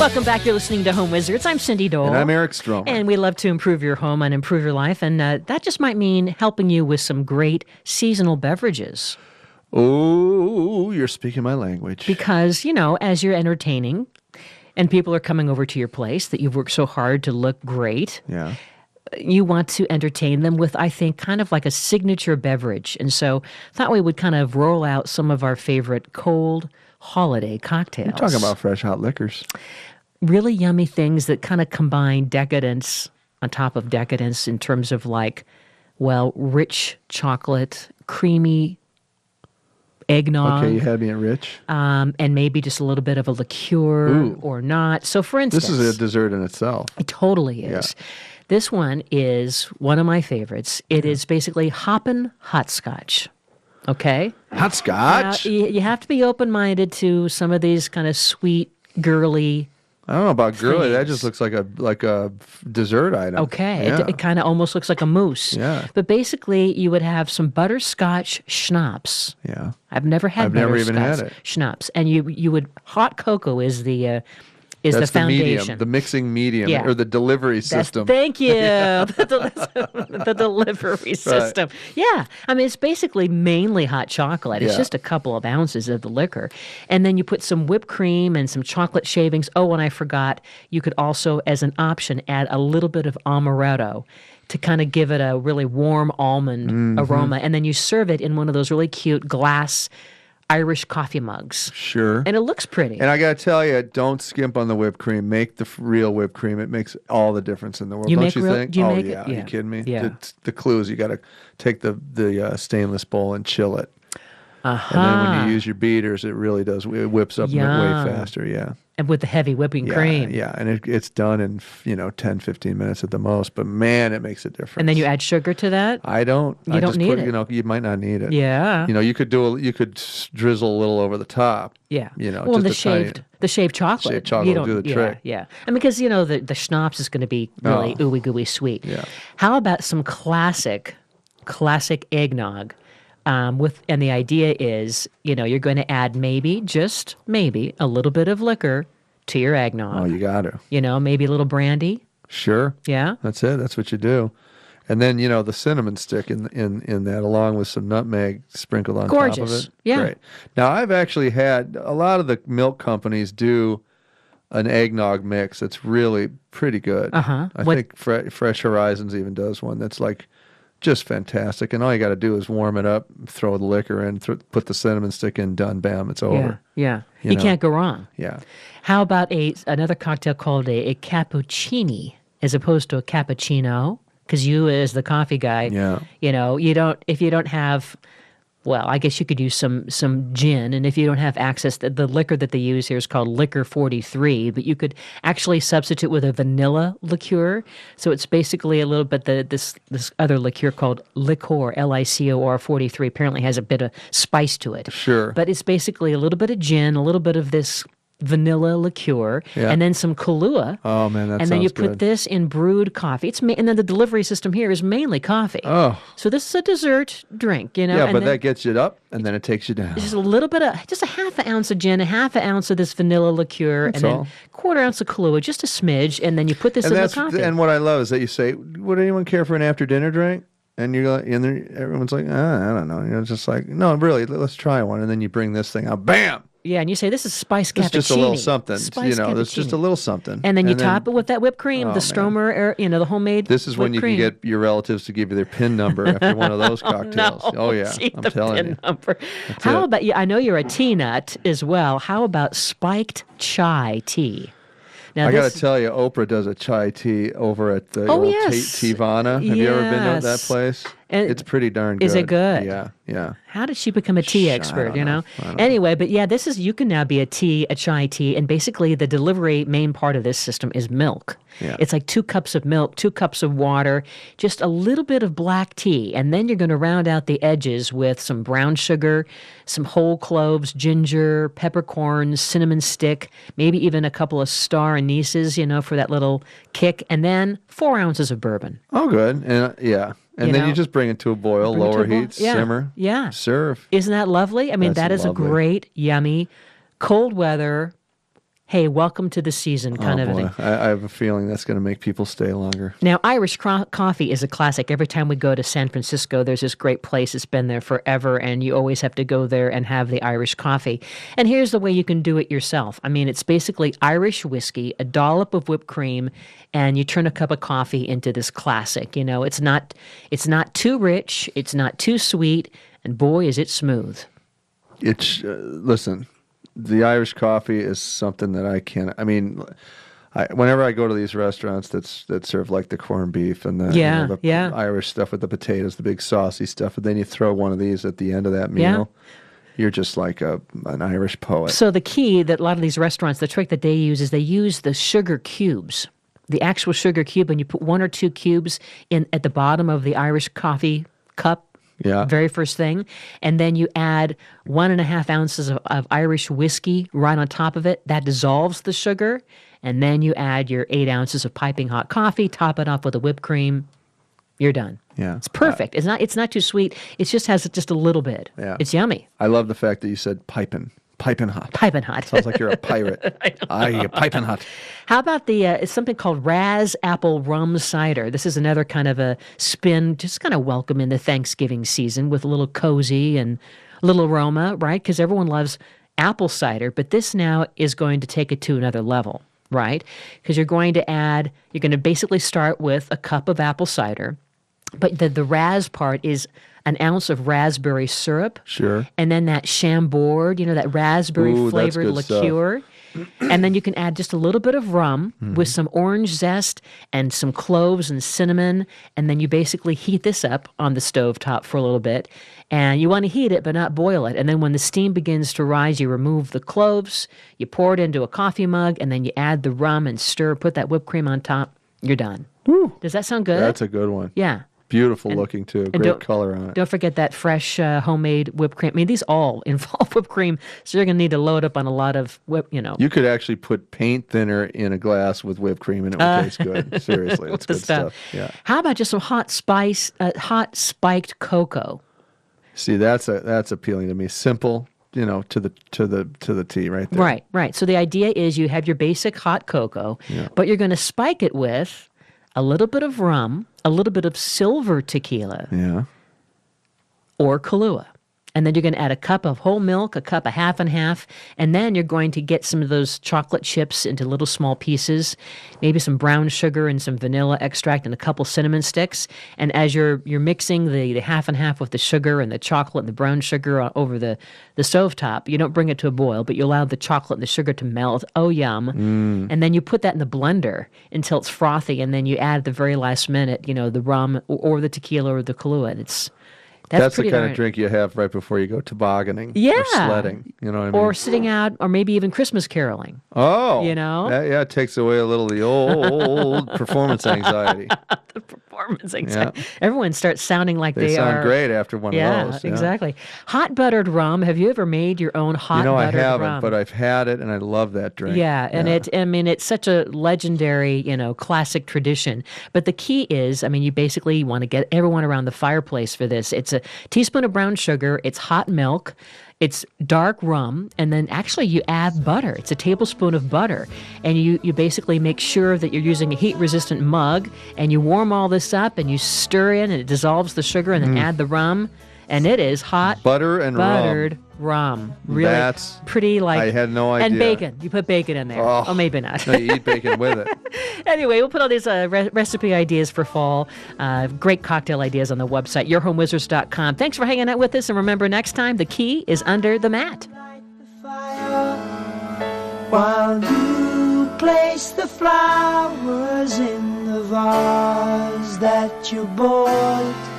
Welcome back. You're listening to Home Wizards. I'm Cindy Dole. And I'm Eric Stromer. And we love to improve your home and improve your life. And that just might mean helping you with some great seasonal beverages. Oh, you're speaking my language. Because, as you're entertaining and people are coming over to your place that you've worked so hard to look great, you want to entertain them with, I think, kind of like a signature beverage. And so thought we would kind of roll out some of our favorite cold holiday cocktails. You're talking about fresh hot liquors. Really yummy things that kind of combine decadence on top of decadence in terms of rich chocolate, creamy eggnog. Okay, you had me at rich. And maybe just a little bit of a liqueur or not. So for instance... This is a dessert in itself. It totally is. Yeah. This one is one of my favorites. It is basically hoppin' hot scotch. Okay? Hot scotch? Now, you have to be open-minded to some of these kind of sweet, girly... I don't know about girly. That just looks like a dessert item. Okay. Yeah. It kind of almost looks like a mousse. Yeah. But basically, you would have some butterscotch schnapps. Yeah. I've never had butterscotch never even had it. Schnapps. And you would... Hot cocoa is the... That's the foundation. Medium, the mixing medium, or the delivery system. Thank you. The delivery system. Right. Yeah. I mean, it's basically mainly hot chocolate. It's just a couple of ounces of the liquor. And then you put some whipped cream and some chocolate shavings. Oh, and I forgot, you could also, as an option, add a little bit of amaretto to kind of give it a really warm almond aroma. And then you serve it in one of those really cute glass Irish coffee mugs. Sure. And it looks pretty. And I got to tell you, don't skimp on the whipped cream. Make the real whipped cream. It makes all the difference in the world. Don't you think? Do you make yeah. it? Yeah. Are you kidding me? Yeah. The clue is you got to take the stainless bowl and chill it. Uh-huh. And then when you use your beaters, it really does. It whips up way faster. Yeah. And with the heavy whipping cream. Yeah. And it's done in 10, 15 minutes at the most. But man, it makes a difference. And then you add sugar to that? I don't. You don't need it. You might not need it. Yeah. You could drizzle a little over the top. Yeah. Well, just the shaved chocolate. Shaved chocolate will do the trick. Yeah. I mean, because the schnapps is going to be really ooey gooey sweet. Yeah. How about some classic eggnog? And the idea is, you're going to add just maybe a little bit of liquor to your eggnog. Oh, you got to. Maybe a little brandy. Sure. Yeah. That's it. That's what you do. And then, the cinnamon stick in that, along with some nutmeg sprinkled on top of it. Yeah. Great. Now, I've actually had a lot of the milk companies do an eggnog mix that's really pretty good. Uh-huh. I think Fresh Horizons even does one that's just fantastic. And all you got to do is warm it up, throw the liquor in, put the cinnamon stick in, done, bam, it's over. Yeah. You can't go wrong. Yeah. How about another cocktail called a cappuccini as opposed to a cappuccino? Because you, as the coffee guy, if you don't have, I guess you could use some gin, and if you don't have access, the liquor that they use here is called Liquor 43, but you could actually substitute with a vanilla liqueur. So it's basically a little bit this other liqueur called Licor, Licor 43, apparently has a bit of spice to it. Sure. But it's basically a little bit of gin, a little bit of this vanilla liqueur, and then some Kahlua. Oh man, that sounds good. And then you put this in brewed coffee. And then the delivery system here is mainly coffee. Oh, so this is a dessert drink, Yeah, and but that gets you up, and then it takes you down. Just a little bit of, just a half an ounce of gin, a half an ounce of this vanilla liqueur, and then quarter ounce of Kahlua, just a smidge, and then you put this in the coffee. And what I love is that you say, "Would anyone care for an after dinner drink?" And everyone's like, I don't know. Just like, no, really, let's try one. And then you bring this thing out, bam. Yeah, and you say, this is spice cappuccino. It's just a little something. Cappuccino. There's just a little something. And then you top it with that whipped cream, the Stromer, the homemade This is when you can get your relatives to give you their PIN number after one of those cocktails. No, yeah, I'm telling PIN you. Number. How about, I know you're a tea nut as well. How about spiked chai tea? Now, I got to tell you, Oprah does a chai tea over at the old Teavana. Have you ever been to that place? It's pretty darn good. Is it good? Yeah. How did she become a tea expert, I don't know. Anyway, but you can now be a chai tea, and basically the delivery main part of this system is milk. Yeah. It's like 2 cups of milk, 2 cups of water, just a little bit of black tea, and then you're going to round out the edges with some brown sugar, some whole cloves, ginger, peppercorns, cinnamon stick, maybe even a couple of star anise, for that little kick, and then 4 ounces of bourbon. Oh, good. And then you just bring it to a boil, lower heat, simmer, serve. Isn't that lovely? I mean, that is a great, yummy, cold weather, hey, welcome to the season kind of a thing. I have a feeling that's going to make people stay longer. Now, Irish coffee is a classic. Every time we go to San Francisco, there's this great place. It's been there forever, and you always have to go there and have the Irish coffee. And here's the way you can do it yourself. I mean, it's basically Irish whiskey, a dollop of whipped cream, and you turn a cup of coffee into this classic. You know, it's not too rich, it's not too sweet, and boy, is it smooth. It's listen, the Irish coffee is something that I can't. I mean, whenever I go to these restaurants that serve like the corned beef and the Irish stuff with the potatoes, the big saucy stuff, and then you throw one of these at the end of that meal, you're just like an Irish poet. So the key that a lot of these restaurants, the trick that they use is they use the sugar cubes, the actual sugar cube, and you put 1 or 2 cubes in at the bottom of the Irish coffee cup. Yeah. Very first thing. And then you add 1.5 ounces of Irish whiskey right on top of it. That dissolves the sugar. And then you add your 8 ounces of piping hot coffee, top it off with a whipped cream. You're done. Yeah. It's perfect. It's not too sweet. It just has just a little bit. Yeah. It's yummy. I love the fact that you said piping hot. Piping hot. Sounds like you're a pirate. You're piping hot. How about it's something called Raz Apple Rum Cider? This is another kind of a spin, just kind of welcome in the Thanksgiving season with a little cozy and a little aroma, right? Because everyone loves apple cider, but this now is going to take it to another level, right? Because you're going to basically start with a cup of apple cider, but the Raz part is an ounce of raspberry syrup. Sure. And then that Chambord, that raspberry-flavored liqueur. And then you can add just a little bit of rum with some orange zest and some cloves and cinnamon. And then you basically heat this up on the stovetop for a little bit. And you want to heat it, but not boil it. And then when the steam begins to rise, you remove the cloves, you pour it into a coffee mug, and then you add the rum and stir, put that whipped cream on top. You're done. Woo. Does that sound good? That's a good one. Yeah. Beautiful looking, too. Great color on it. Don't forget that fresh homemade whipped cream. I mean, these all involve whipped cream, so you're going to need to load up on a lot of You could actually put paint thinner in a glass with whipped cream, and it would taste good. Seriously, it's good stuff. Yeah. How about just some hot spiked cocoa? See, that's appealing to me. Simple, to the T right there. Right. So the idea is you have your basic hot cocoa, but you're going to spike it with a little bit of rum, a little bit of silver tequila, or Kahlua. And then you're going to add a cup of whole milk, a cup of half and half, and then you're going to get some of those chocolate chips into little small pieces, maybe some brown sugar and some vanilla extract and a couple cinnamon sticks. And as you're mixing the half and half with the sugar and the chocolate and the brown sugar over the stovetop, you don't bring it to a boil, but you allow the chocolate and the sugar to melt. Oh, yum. And then you put that in the blender until it's frothy, and then you add at the very last minute, the rum or the tequila or the Kahlua. And That's the kind of drink you have right before you go tobogganing or sledding. You know what I mean? Or sitting out, or maybe even Christmas caroling. Oh. It takes away a little of the old performance anxiety. The performance anxiety. Yeah. Everyone starts sounding like they sound great after one of those. Yeah, exactly. Hot buttered rum. Have you ever made your own hot buttered rum? I haven't, but I've had it, and I love that drink. Yeah, and it's such a legendary, classic tradition. But the key is, you basically want to get everyone around the fireplace for this. It's a teaspoon of brown sugar, it's hot milk, it's dark rum, and then actually you add butter. It's a tablespoon of butter. And you basically make sure that you're using a heat-resistant mug, and you warm all this up, and you stir in, and it dissolves the sugar, and then add the rum. And it is hot buttered rum. Really That's pretty I had no idea. And bacon. You put bacon in there. Oh, maybe not. No, you eat bacon with it. Anyway, we'll put all these recipe ideas for fall, great cocktail ideas on the website, yourhomewizards.com. Thanks for hanging out with us. And remember, next time, the key is under the mat. While you place the flowers in the vase that you bought,